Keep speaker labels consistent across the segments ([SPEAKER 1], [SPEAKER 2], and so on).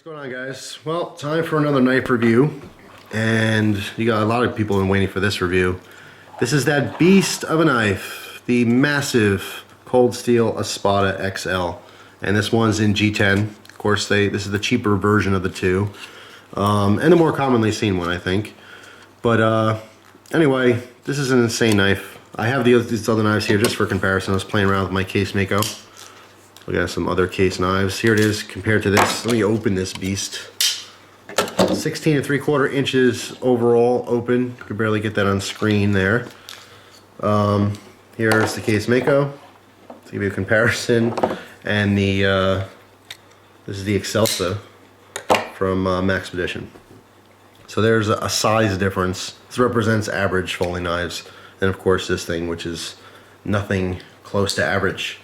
[SPEAKER 1] What's going on, guys? Well, time for another knife review, and you got a lot of people been waiting for this review. This is that beast of a knife, the massive Cold Steel Espada XL, and this one's in G10. Of course, this is the cheaper version of the two, and the more commonly seen one, I think. But anyway, this is an insane knife. I have these other knives here just for comparison. I was playing around with my case Mako. We got some other case knives. Here it is compared to this. Let me open this beast. 16 3/4 inches overall open. You can barely get that on screen there. Here's the case Mako to give you a comparison, and this is the Excelsa from Maxpedition. So there's a size difference. This represents average folding knives, and of course this thing, which is nothing close to average.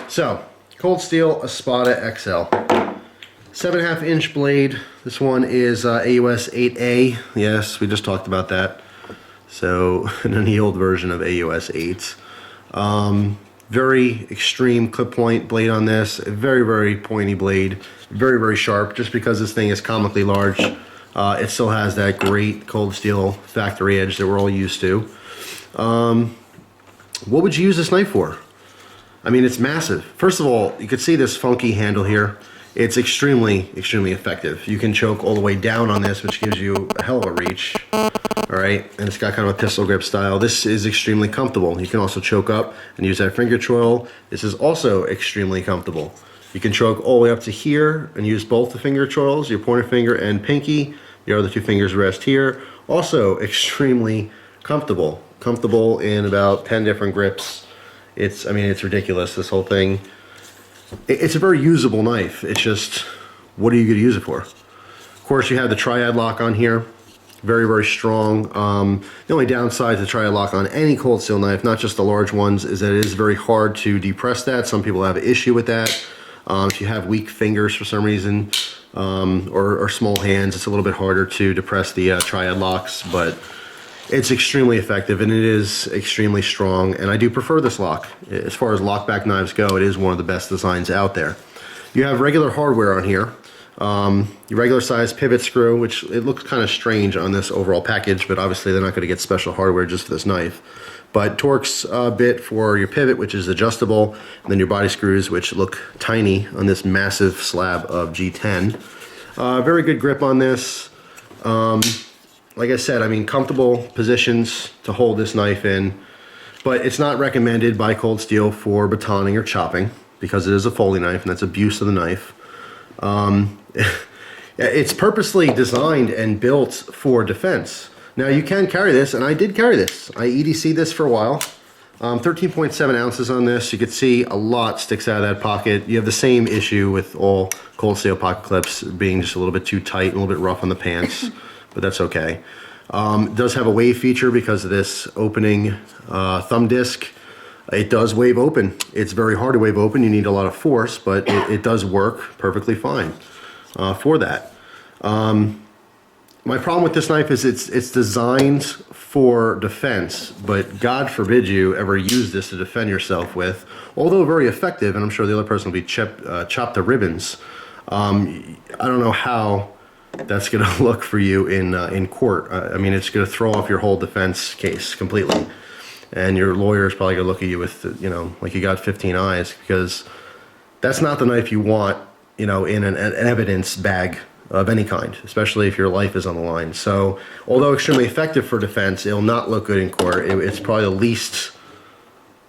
[SPEAKER 1] So Cold Steel Espada XL, 7.5 inch blade. This one is AUS 8A. Yes, we just talked about that. So an annealed version of AUS 8. Very extreme clip point blade on this. A very pointy blade. Very sharp. Just because this thing is comically large, it still has that great Cold Steel factory edge that we're all used to. What would you use this knife for? I mean, it's massive. First of all, you can see this funky handle here. It's extremely effective. You can choke all the way down on this, which gives you a hell of a reach. All right, and it's got kind of a pistol grip style. This is extremely comfortable. You can also choke up and use that finger choil. This is also extremely comfortable. You can choke all the way up to here and use both the finger choils, your pointer finger and pinky. Your other two fingers rest here. Also extremely comfortable. Comfortable in about 10 different grips. I mean, it's ridiculous, this whole thing. It's a very usable knife. It's just, what are you going to use it for? Of course, you have the triad lock on here. Very strong. The only downside to the triad lock on any Cold Steel knife, not just the large ones, is that it is very hard to depress that. Some people have an issue with that. If you have weak fingers for some reason, or small hands, it's a little bit harder to depress the triad locks, but it's extremely effective, and it is extremely strong, and I do prefer this lock. As far as lockback knives go, it is one of the best designs out there. You have regular hardware on here. Your regular size pivot screw, which it looks kind of strange on this overall package, but obviously they're not going to get special hardware just for this knife. But Torx bit for your pivot, which is adjustable, and then your body screws, which look tiny on this massive slab of G10. Very good grip on this. Like I said, I mean, comfortable positions to hold this knife in, but it's not recommended by Cold Steel for batoning or chopping because it is a folding knife, and that's abuse of the knife. It's purposely designed and built for defense. Now, you can carry this, and I did carry this. I EDC'd this for a while. 13.7 ounces on this. You can see a lot sticks out of that pocket. You have the same issue with all Cold Steel pocket clips being just a little bit too tight, a little bit rough on the pants. But that's okay. It does have a wave feature because of this opening thumb disc. It does wave open. It's very hard to wave open. You need a lot of force, but it does work perfectly fine for that. My problem with this knife is it's designed for defense, but God forbid you ever use this to defend yourself with. Although very effective, and I'm sure the other person will be chopped to ribbons. I don't know how that's going to look for you in court. I mean, it's going to throw off your whole defense case completely, and your lawyer is probably going to look at you with, you know, like you got 15 eyes, because that's not the knife you want, you know, in an evidence bag of any kind, especially if your life is on the line. So, although extremely effective for defense, it'll not look good in court. It's probably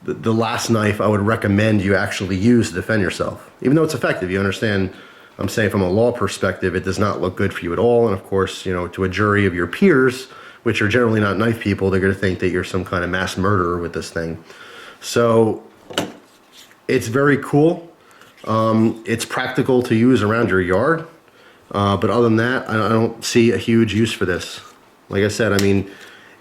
[SPEAKER 1] the last knife I would recommend you actually use to defend yourself. Even though it's effective, you understand. I'm saying from a law perspective, it does not look good for you at all. And of course, you know, to a jury of your peers, which are generally not knife people, they're going to think that you're some kind of mass murderer with this thing. So it's very cool. It's practical to use around your yard. But other than that, I don't see a huge use for this. Like I said, I mean,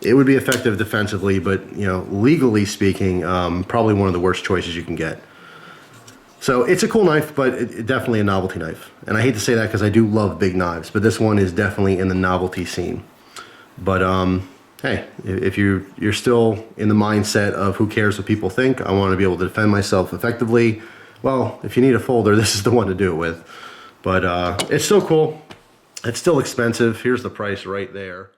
[SPEAKER 1] it would be effective defensively, but, you know, legally speaking, probably one of the worst choices you can get. So it's a cool knife, but definitely a novelty knife. And I hate to say that because I do love big knives, but this one is definitely in the novelty scene. But hey, if you're still in the mindset of who cares what people think, I want to be able to defend myself effectively, well, if you need a folder, this is the one to do it with. But it's still cool. It's still expensive. Here's the price right there.